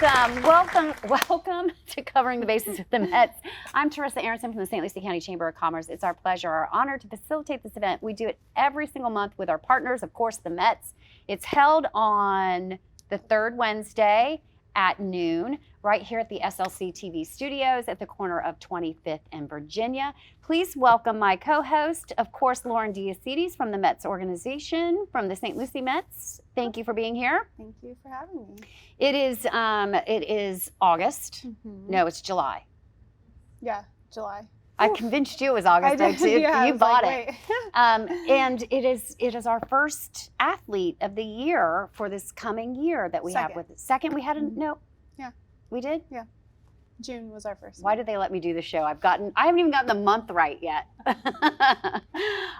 Welcome to Covering the Bases with the Mets. I'm Terissa Aronson from the St. Lucie County Chamber of Commerce. It's our pleasure, our honor to facilitate this event. We do it every single month with our partners, of course, the Mets. It's held on the third Wednesday at noon, right here at the SLC TV studios at the corner of 25th and Virginia. Please welcome my co-host, of course, Lauren DeAcetis from the Mets organization, from the St. Lucie Mets. Thank you for being here. Thank you for having me. It is August. Mm-hmm. No, it's July. Yeah, July. I convinced you it was August, though, too. Yeah, you bought like, it. And it is our first athlete of the year for this coming year that we have with it. Second, we had no. Yeah. We did? Yeah. June was our first. Why did they let me do the show? I haven't even gotten the month right yet.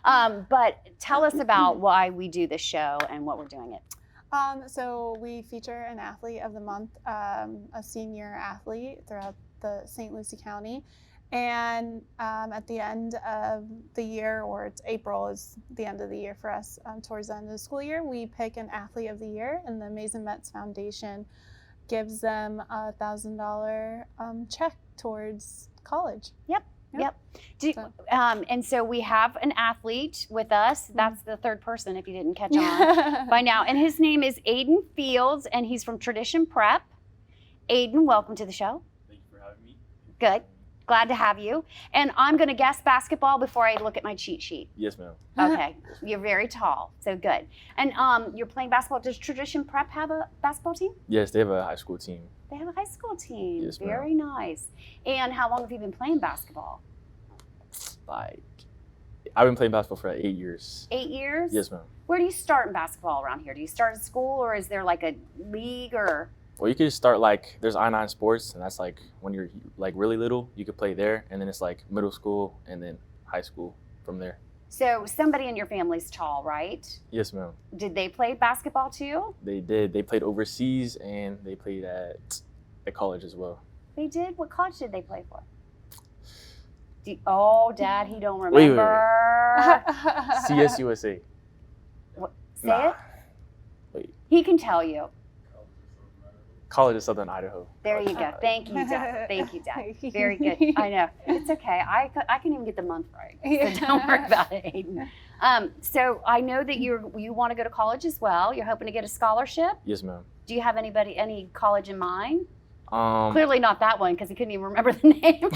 But tell us about why we do this show and what we're doing it. So we feature an athlete of the month, a senior athlete throughout the St. Lucie County. And at the end of the year, or it's April is the end of the year for us, towards the end of the school year, we pick an athlete of the year, and the Amazing Mets Foundation gives them a $1,000 check towards college. Yep. And so we have an athlete with us. That's the third person, if you didn't catch on by now. And his name is Aydan Fields, and he's from Tradition Prep. Aydan, welcome to the show. Thank you for having me. Good. Glad to have you. And I'm going to guess basketball before I look at my cheat sheet. Yes, ma'am. Okay. You're very tall, so good. And you're playing basketball. Does Tradition Prep have a basketball team? Yes, they have a high school team. They have a high school team. Yes, ma'am. Very nice. And how long have you been playing basketball? I've been playing basketball for 8 years. 8 years? Yes, ma'am. Where do you start in basketball around here? Do you start at school, or is there like a league or? Well, you could start there's I-9 Sports, and that's when you're really little, you could play there, and then it's middle school and then high school from there. So somebody in your family's tall, right? Yes, ma'am. Did they play basketball too? They did. They played overseas, and they played at college as well. They did? What college did they play for? Dad, he don't remember. Wait. CSUSA. What, say it? Wait. He can tell you. College of Southern Idaho. There you go. Thank you, Dad. Thank you, Dad. Very good. I know. It's okay. I can even get the month right. So don't worry about it, Aydan. So I know that you want to go to college as well. You're hoping to get a scholarship. Yes, ma'am. Do you have any college in mind? Clearly not that one, because he couldn't even remember the name.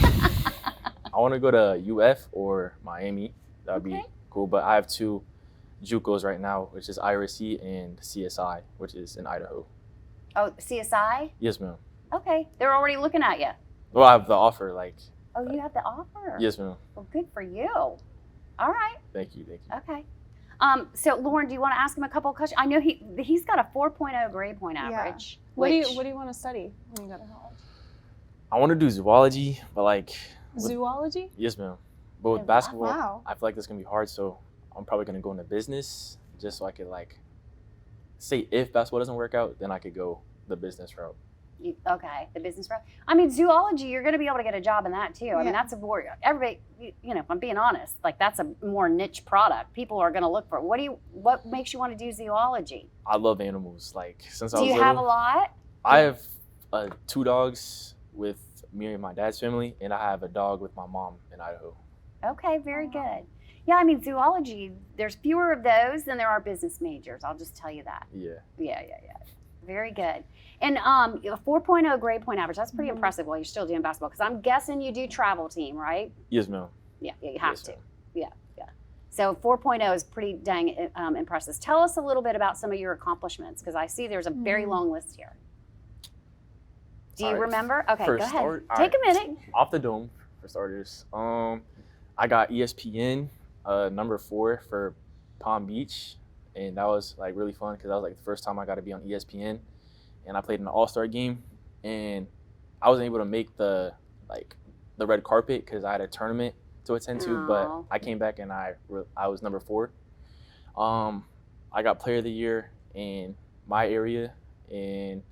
I want to go to UF or Miami. That would be cool. But I have two JUCOs right now, which is IRC and CSI, which is in Idaho. Oh, CSI? Yes, ma'am. Okay. They're already looking at you. Well, I have the offer. Oh, you have the offer? Yes, ma'am. Well, good for you. All right. Thank you. Okay. So, Lauren, do you want to ask him a couple of questions? I know he's got a 4.0 grade point average. Yeah. What do you want to study when you go to college? I want to do zoology, but zoology? Yes, ma'am. But with basketball, wow. I feel like that's going to be hard, so I'm probably going to go into business just so I could, say if basketball doesn't work out, then I could go the business route. Okay, the business route. I mean, zoology, you're going to be able to get a job in that, too. I mean, that's everybody, if I'm being honest, that's a more niche product. People are going to look for it. What makes you want to do zoology? I love animals. Since I was little. Do you have a lot? I have 2 dogs with me and my dad's family, and I have a dog with my mom in Idaho. Okay, very good. Yeah, I mean, zoology, there's fewer of those than there are business majors. I'll just tell you that. Yeah. Yeah. Very good. And a 4.0 grade point average, that's pretty impressive while you're still doing basketball, because I'm guessing you do travel team, right? Yes, ma'am. Yeah, you have to. Ma'am. Yeah. So 4.0 is pretty dang impressive. Tell us a little bit about some of your accomplishments, because I see there's a very long list here. Do you remember? Okay, go ahead. Take a minute. Off the dome, for starters. I got ESPN number 4 for Palm Beach, and that was really fun because that was the first time I got to be on ESPN, and I played in an All-Star game, and I wasn't able to make the red carpet because I had a tournament to attend to, but I came back and I was number 4. I got Player of the Year in my area, and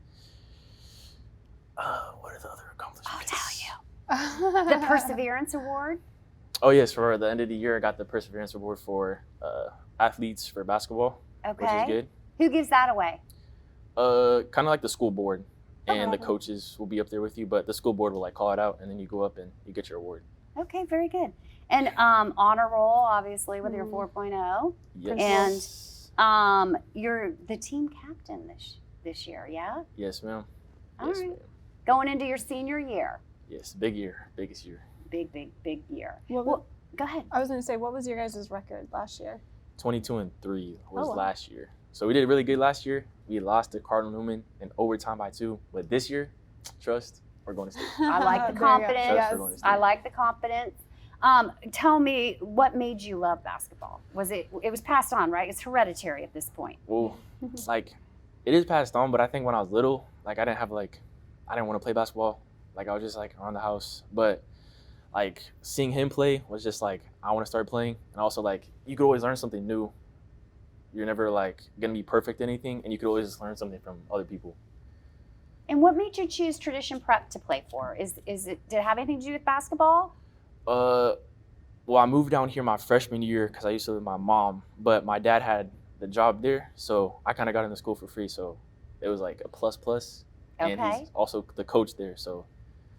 what are the other accomplishments? I'll tell you. The Perseverance Award? Oh, yes. For the end of the year, I got the Perseverance Award for athletes for basketball, which is good. Who gives that away? Kind of like the school board. and the coaches will be up there with you, but the school board will like call it out, and then you go up and you get your award. Okay, very good. And honor roll, obviously, with your 4.0. Yes. And you're the team captain this year, yeah? Yes, ma'am. All Yes, right. ma'am. Going into your senior year. Yes, big year, biggest year. Big year. Well, Well, go ahead. I was going to say, what was your guys' record last year? 22-3 was wow. last year. So we did really good last year. We lost to Cardinal Newman in overtime by 2. But this year, trust, we're going to state. I like the There you go. confidence. Yes. We're going to state. I like the confidence. Tell me, what made you love basketball? It was passed on, right? It's hereditary at this point. Well, like, it is passed on, but I think when I was little, like, I didn't want to play basketball. Like, I was just, like, around the house. But, like, seeing him play was just, like, I want to start playing. And also, like, you could always learn something new. You're never, like, going to be perfect at anything, and you could always learn something from other people. And what made you choose Tradition Prep to play for? Did it have anything to do with basketball? Well, I moved down here my freshman year because I used to live with my mom, but my dad had the job there, so I kind of got into school for free, so it was like a plus. And Okay. he's also the coach there, so.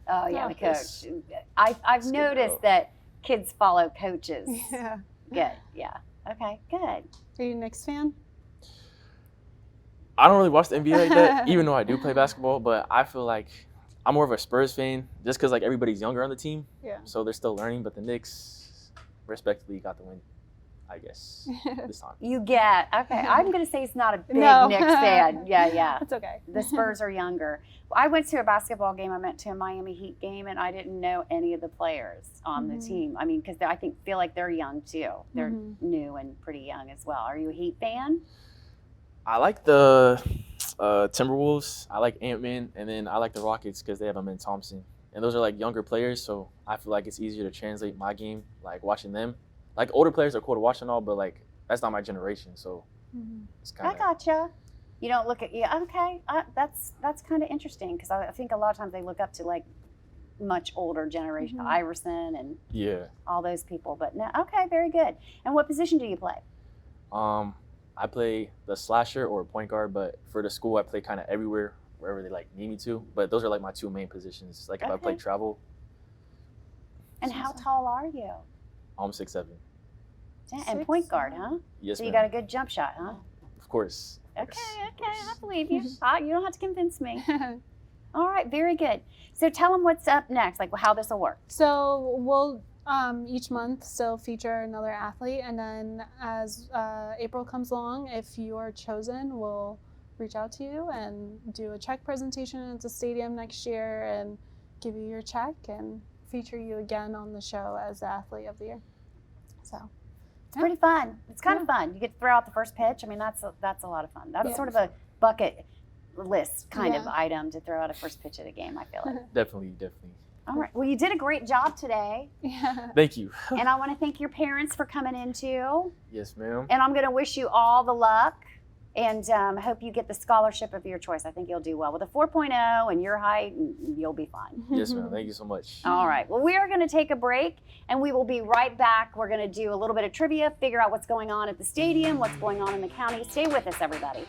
Oh, yeah, the Yes. coach. I've It's good to noticed know. that kids follow coaches. Yeah. Good, yeah. Okay, good. Are you a Knicks fan? I don't really watch the NBA like that, even though I do play basketball, but I feel like I'm more of a Spurs fan just because like everybody's younger on the team, Yeah. so they're still learning, but the Knicks, respectively, got the win, I guess, this time. Okay, I'm going to say he's not a big No. Knicks fan. Yeah. That's okay. The Spurs are younger. I went to a basketball game. I went to a Miami Heat game, and I didn't know any of the players on the team. I mean, because I feel like they're young too. They're new and pretty young as well. Are you a Heat fan? I like the Timberwolves. I like Ant-Man, and then I like the Rockets because they have Amen Thompson. And those are like younger players, so I feel like it's easier to translate my game, like watching them. Like older players are cool to watch and all, but like that's not my generation, so it's kind I of. gotcha. You don't look at okay. That's kind of interesting because I think a lot of times they look up to like much older generation, Iverson and Yeah. all those people. But no, okay, very good. And what position do you play? I play the slasher or point guard, but for the school I play kind of everywhere, wherever they like need me to. But those are like my 2 main positions. Like if I play travel. And how tall are you? I'm 6'7". And point guard, huh? Yes, So you ma'am. got a good jump shot, huh? Of course. Okay, I believe you. You don't have to convince me. All right, very good. So tell them what's up next, like how this will work. So we'll each month still feature another athlete, and then as April comes along, if you are chosen, we'll reach out to you and do a check presentation at the stadium next year and give you your check and feature you again on the show as the athlete of the year. So It's pretty fun. It's kind of fun. You get to throw out the first pitch. I mean, that's a lot of fun. That's sort of a bucket list kind of item to throw out a first pitch at a game, I feel like. Definitely. All right. Well, you did a great job today. yeah. Thank you. And I want to thank your parents for coming in too. Yes, ma'am. And I'm going to wish you all the luck and hope you get the scholarship of your choice. I think you'll do well. With a 4.0 and your height, you'll be fine. Yes, ma'am. Thank you so much. All right. Well, we are going to take a break and we will be right back. We're going to do a little bit of trivia, figure out what's going on at the stadium, what's going on in the county. Stay with us, everybody.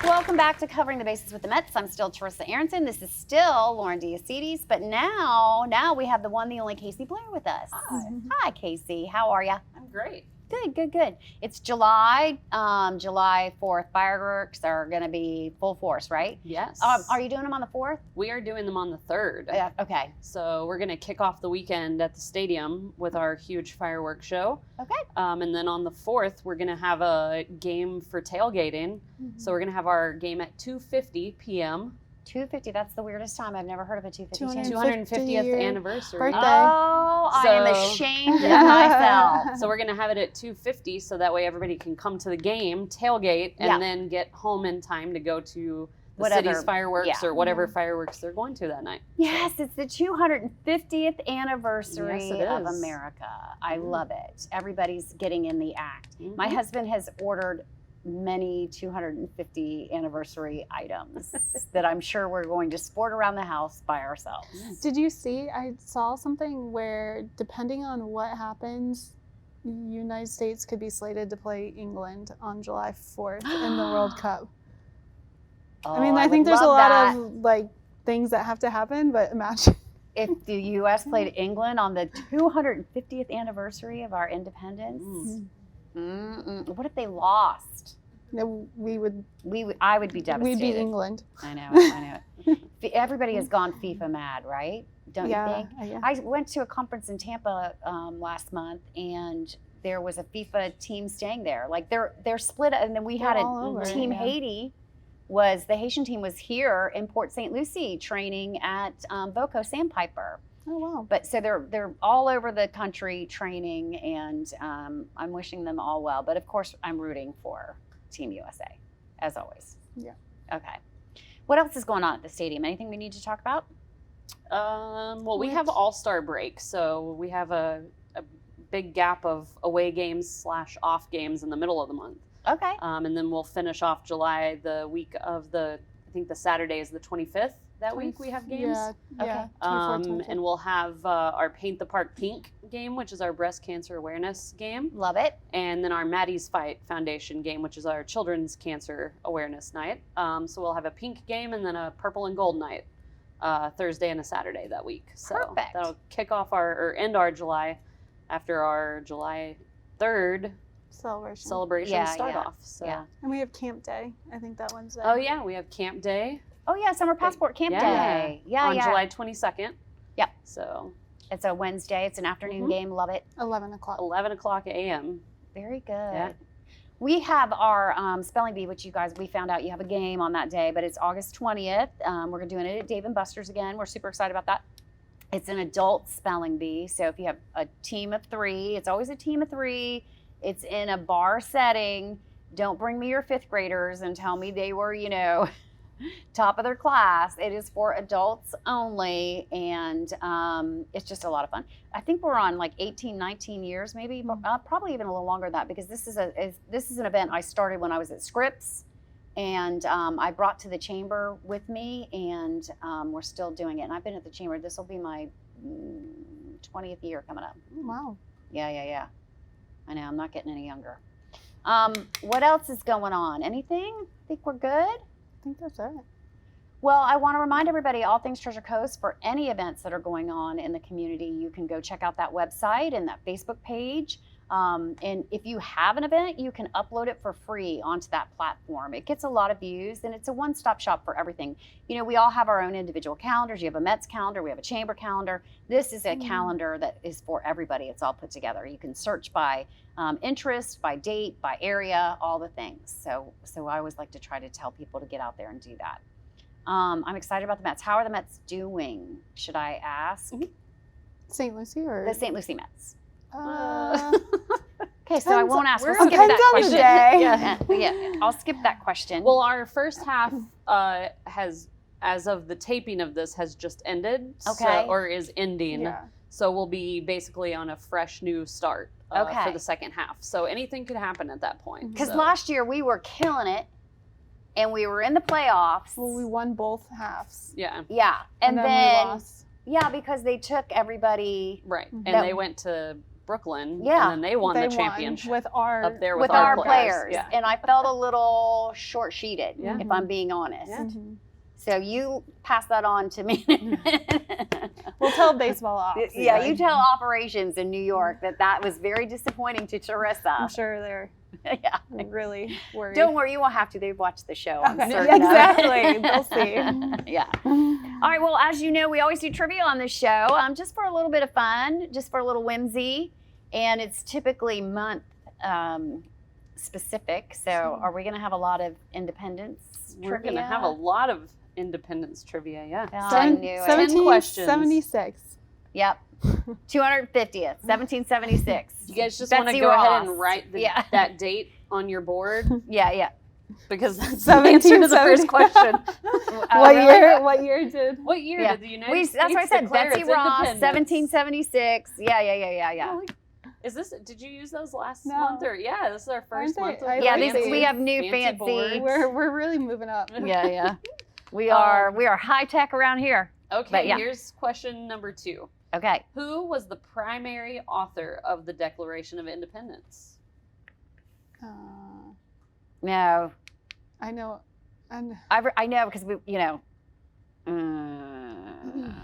Welcome back to Covering the Bases with the Mets. I'm still Terissa Aronson. This is still Lauren DeAcetis, but now we have the one, the only Kasey Blair with us. Hi, Kasey. How are you? I'm great. Good. It's July 4th. Fireworks are going to be full force, right? Yes. Are you doing them on the 4th? We are doing them on the 3rd. Yeah. Okay. So we're going to kick off the weekend at the stadium with our huge fireworks show. Okay. And then on the 4th, we're going to have a game for tailgating. So we're going to have our game at 2:50 p.m. 250. That's the weirdest time. I've never heard of a 250. 250th anniversary. Birthday. Oh, I am So- ashamed of myself. So we're going to have it at 2:50 so that way everybody can come to the game, tailgate, and then get home in time to go to the Whatever. city's fireworks Yeah. or whatever fireworks they're going to that night. Yes, it's the 250th anniversary Yes, it of is. America. I love it. Everybody's getting in the act. Mhm. My husband has ordered many 250 anniversary items that I'm sure we're going to sport around the house by ourselves. Did you see? I saw something where, depending on what happens, United States could be slated to play England on July 4th in the World Cup. I mean, I think there's a lot of like things that have to happen, but imagine if the U.S. played England on the 250th anniversary of our independence. What if they lost? no, I would be devastated. we'd be England. I know it. Everybody has gone FIFA mad, right? Don't you think? Yeah. I went to a conference in Tampa last month, and there was a FIFA team staying there. Like they're split, and then we had a team. Haiti the Haitian team was here in Port St. Lucie training at Voco Sandpiper. Oh wow! But so they're all over the country training, and I'm wishing them all well. But of course, I'm rooting for Team USA, as always. Yeah. Okay. What else is going on at the stadium? Anything we need to talk about? Well, we have All-Star break, so we have a big gap of away games / off games in the middle of the month. Okay. And then we'll finish off July the week of I think the Saturday is the 25th. That week we have games. Yeah. Okay. And we'll have our Paint the Park Pink game, which is our breast cancer awareness game. Love it. And then our Maddie's Fight Foundation game, which is our children's cancer awareness night. So we'll have a pink game and then a purple and gold night, Thursday and a Saturday that week. So Perfect. that'll kick off or end our July after our July 3rd celebration start off. So. Yeah. And we have Camp Day. I think that one's there. Oh yeah, we have Camp Day. Oh yeah, Summer Passport Camp Day. Yeah, on July 22nd. Yep. So it's a Wednesday. It's an afternoon game. Love it. 11 o'clock. 11 o'clock a.m. Very good. Yeah. We have our spelling bee, which we found out you have a game on that day, but it's August 20th. We're doing it at Dave & Buster's again. We're super excited about that. It's an adult spelling bee. So if you have a team of 3, it's always a team of 3. It's in a bar setting. Don't bring me your 5th graders and tell me they were, top of their class. It is for adults only, and it's just a lot of fun. I think we're on like 18, 19 years, maybe, probably even a little longer than that, because this is an event I started when I was at Scripps, and I brought to the chamber with me, and we're still doing it. And I've been at the chamber. This will be my 20th year coming up. Wow. Yeah. I know, I'm not getting any younger. What else is going on? Anything? Think we're good? I think that's it. Well, I want to remind everybody, All Things Treasure Coast, for any events that are going on in the community, you can go check out that website and that Facebook page. And if you have an event, you can upload it for free onto that platform. It gets a lot of views, and it's a one-stop shop for everything. We all have our own individual calendars. You have a Mets calendar. We have a chamber calendar. This is a calendar that is for everybody. It's all put together. You can search by interest, by date, by area, all the things. So I always like to try to tell people to get out there and do that. I'm excited about the Mets. How are the Mets doing, should I ask? St. Lucie or? The St. Lucie Mets. Okay, so I won't ask. We'll skip depends that on question. the day. Yeah, I'll skip that question. Well, our first half has, as of the taping of this, has just ended. Okay. Or is ending. Yeah. So we'll be basically on a fresh new start for the second half. So anything could happen at that point. Because last year we were killing it, and we were in the playoffs. Well, we won both halves. Yeah. Yeah, and then then we lost. Yeah, because they took everybody. Right. Mhm. And they went to Brooklyn. Yeah. And then they won the Won championship with our up there with our players. players. Yeah. And I felt a little short-sheeted, Yeah. if I'm being honest. Yeah. So you pass that on to me. We'll tell baseball ops. Yeah, you tell operations in New York that was very disappointing to Terissa. I'm sure they're Yeah. really worried. Don't worry, you won't have to. They've watched the show. I'm Okay. certain of it. Exactly. They'll see. Yeah. All right. Well, as you know, we always do trivia on this show, just for a little bit of fun, just for a little whimsy, and it's typically month specific. So, are we going to have a lot lot of independence We're trivia? going to have a lot of independence trivia, yeah. I knew it. 10 questions. 76. Yep. 250th, 1776. You guys just want to Betsy go ahead Ross. and write that date on your board? Yeah. Because that's the answer to the first question. What year did? What year did the United States That's what I said. declare Betsy its Ross, independence? 1776. Yeah. Did you use those last No. month or yeah? This is our first Aren't month. they? Of I Yeah, like this, these. we have new fancy fancy. boards. We're really moving up. Yeah. We are high tech around here. Okay, But yeah. here's question number 2. Okay. Who was the primary author of the Declaration of Independence? No, I know. I know because we, I'm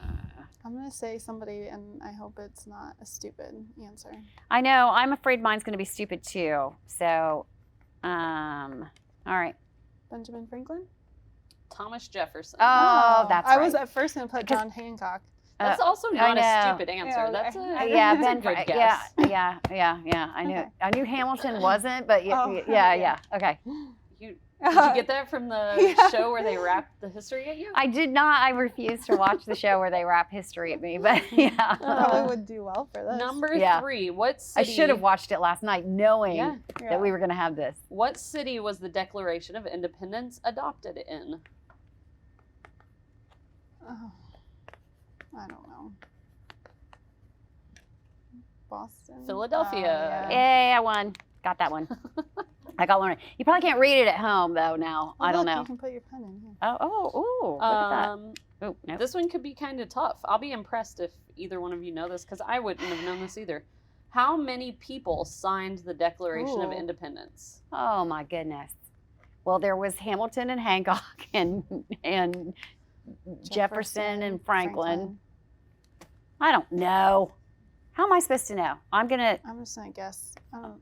gonna say somebody, and I hope it's not a stupid answer. I know. I'm afraid mine's going to be stupid too. So, all right. Benjamin Franklin. Thomas Jefferson. Oh, that's I right. was at first gonna put John Hancock. That's also I not a know. stupid answer. Yeah, That's a Yeah, that's a Ben. good guess. Yeah. I knew. Okay. I knew Hamilton wasn't, but Oh, yeah. yeah. Okay. Did you get that from the Yeah. show where they rapped the history at you? I did not. I refused to watch the show where they rap history at me, but yeah. Probably would do well for this. Number Yeah. 3. What I city? should have watched it last night, knowing Yeah. that we were going to have this. What city was the Declaration of Independence adopted in? Oh, I don't know. Boston. Philadelphia. Yay, I won. Got that one. I got one. You probably can't read it at home though. Now Oh, I don't look, know. You can put your pen in here. Ooh, look at that. Oh, no. This one could be kind of tough. I'll be impressed if either one of you know this because I wouldn't have known this either. How many people signed the Declaration of Ooh. Independence? Oh my goodness. Well, there was Hamilton and Hancock and Jefferson and Franklin. I don't know. How am I supposed to know? I'm just gonna guess.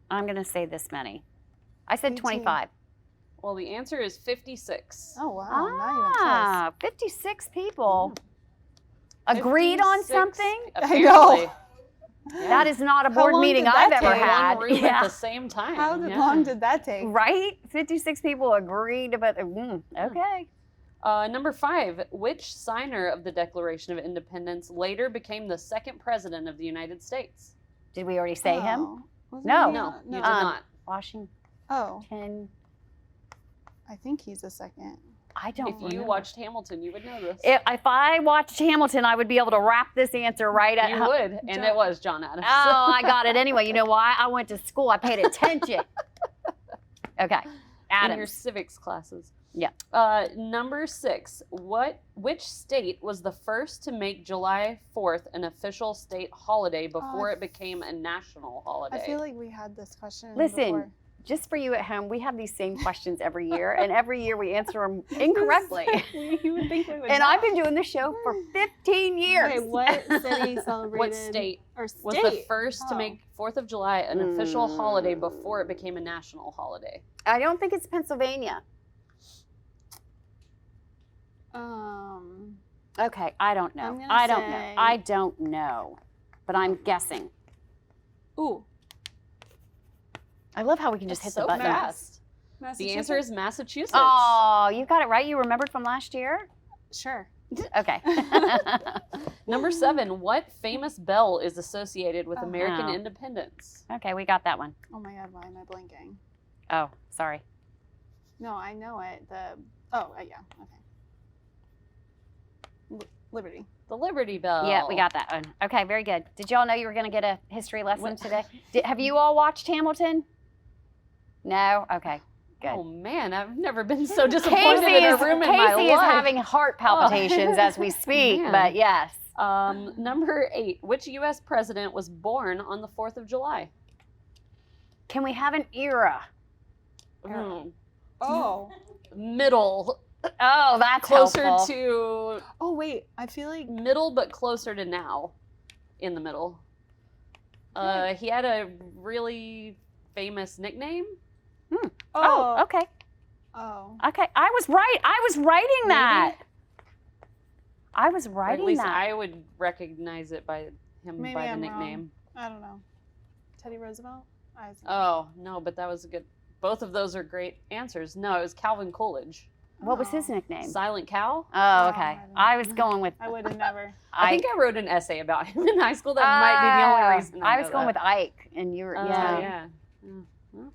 gonna say this many. I said 18. 25. Well, the answer is 56. Oh wow, not even 56 people agreed on 56, something. Apparently. That is not a How board long meeting did I've that ever take? had. One room Yeah. at the same time. close. How Yeah. long did that take? Right? 56 people agreed to put. Okay. Number 5. Which signer of the Declaration of Independence later became the second president of the United States? Did we already say him? Oh. Wasn't No. he- No, you did not. Washington. Oh, I think he's the second. I don't If you remember. watched Hamilton, you would know this. If I watched Hamilton, I would be able to wrap this answer right at You home. would, and it was John Adams. Oh, I got it anyway. You know why? I went to school. I paid attention. Okay. In your Adams. civics classes. Yeah. Number 6. Which state was the first to make July 4th an official state holiday before it became a national holiday? I feel like we had this question Listen, before. just for you at home, we have these same questions every year, and every year we answer them incorrectly. You would think we would And know. I've been doing this show for 15 years. Wait, what city celebrated? What state or was state? the first to Oh. make 4th of July an official holiday before it became a national holiday? I don't think it's Pennsylvania. Okay, I don't know. I'm gonna I don't know. say- I don't know. But I'm guessing. Ooh, I love how we can just hit That's so the button. fast. The answer is Massachusetts. Oh, you got it right. You remembered from last year? Sure. Okay. Number 7. What famous bell is associated with Oh. American Oh. independence? Okay, we got that one. Oh my God, why am I blanking? Oh, sorry. No, I know it. Yeah, okay. Liberty. The Liberty Bell. Yeah, we got that one. Okay, very good. Did y'all know you were going to get a history lesson What- today? Have you all watched Hamilton? No? Okay, good. Oh man, I've never been so disappointed in a room in my Kasey is life. having heart palpitations as we speak, Man. but yes. Number 8. Which U.S. president was born on the 4th of July? Can we have an era? Oh. Middle. Oh, that's Closer helpful. Oh wait, I feel like middle, but closer to now. In the middle. He had a really famous nickname. Oh, okay. Oh. Okay, I was right. I was writing that. I was Or at writing least that. I would recognize it by him Maybe by the I'm nickname. I don't know. Teddy Roosevelt? Oh no, but that was a good. Both of those are great answers. No, it was Calvin Coolidge. What was his nickname? Silent Cow. Oh, okay. I don't I was going with. I would have never. I think I wrote an essay about him in high school. That might be the only reason. I was know going that. with Ike, and you were. Yeah. Oh,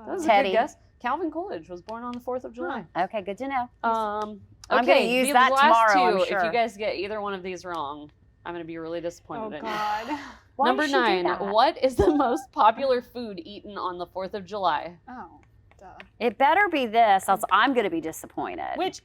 That was Teddy. a good guess. Calvin Coolidge was born on the 4th of July. Okay, good to know. Okay, I'm gonna use the that last tomorrow, two, I'm If sure. you guys get either one of these wrong, I'm going to be really disappointed Oh in you. God. Why Number did she do 9, that? what is the most popular food eaten on the 4th of July? Oh, duh. It better be this, else I'm going to be disappointed. Which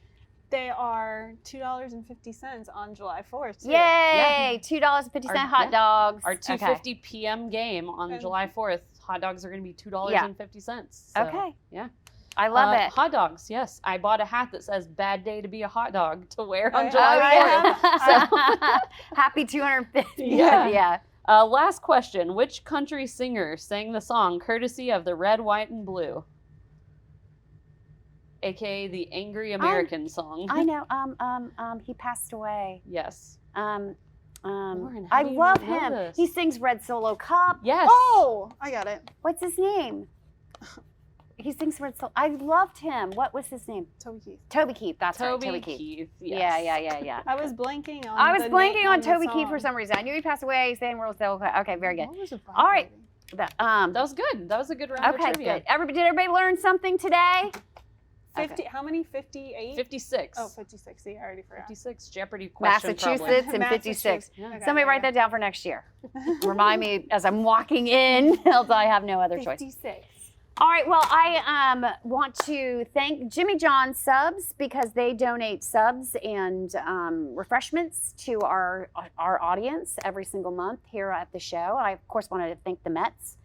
they are $2.50 on July 4th. Too. Yay! $2.50 Our- hot dogs. Our Okay. 2:50 p.m. game on And- July 4th, hot dogs are going to be $2.50. So, Okay. Yeah. I love it. Hot dogs, yes. I bought a hat that says "Bad day to be a hot dog" to wear on Oh, July yeah. 4th. Happy 250. Yeah. Yeah. Last question: which country singer sang the song courtesy of the Red, White, and Blue, aka the Angry American song? I know. He passed away. Yes. Lauren, how I do you love not know him. this? He sings Red Solo Cup. Yes. Oh, I got it. What's his name? He sings Red Solo. I loved him. What was his name? Toby Keith. Toby Keith. That's Toby right. Toby Keith. Keith. Yeah, Yes. yeah. I was blanking on. I was the blanking name on the Toby Keith song. for some reason. I knew he passed away. Saying Red Solo Cup. Okay, very good. What was it All right. vibrating? That was good. That was a good round of Okay, trivia. good. Did everybody learn something today? 50. Okay. How many? 58. 56. Oh, 56. See, I already forgot. 56 Jeopardy question. Massachusetts and 56. Massachusetts. Yeah. Okay, Somebody write that down for next year. Remind me as I'm walking in, else I have no other choice. 56. All right, well, I want to thank Jimmy John Subs because they donate subs and refreshments to our audience every single month here at the show. I, of course, wanted to thank the Mets.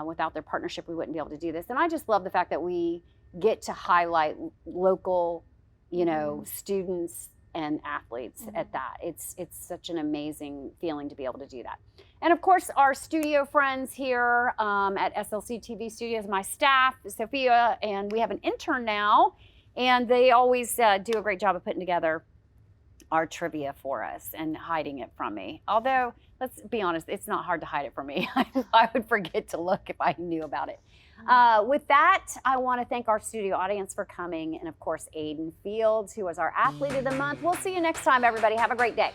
Without their partnership, we wouldn't be able to do this. And I just love the fact that we get to highlight local, students and athletes at that. It's such an amazing feeling to be able to do that. And of course, our studio friends here at SLC TV Studios, my staff, Sophia, and we have an intern now, and they always do a great job of putting together our trivia for us and hiding it from me. Although, let's be honest, it's not hard to hide it from me. I would forget to look if I knew about it. With that, I want to thank our studio audience for coming, and of course, Aydan Fields, who was our Athlete of the Month. We'll see you next time, everybody. Have a great day.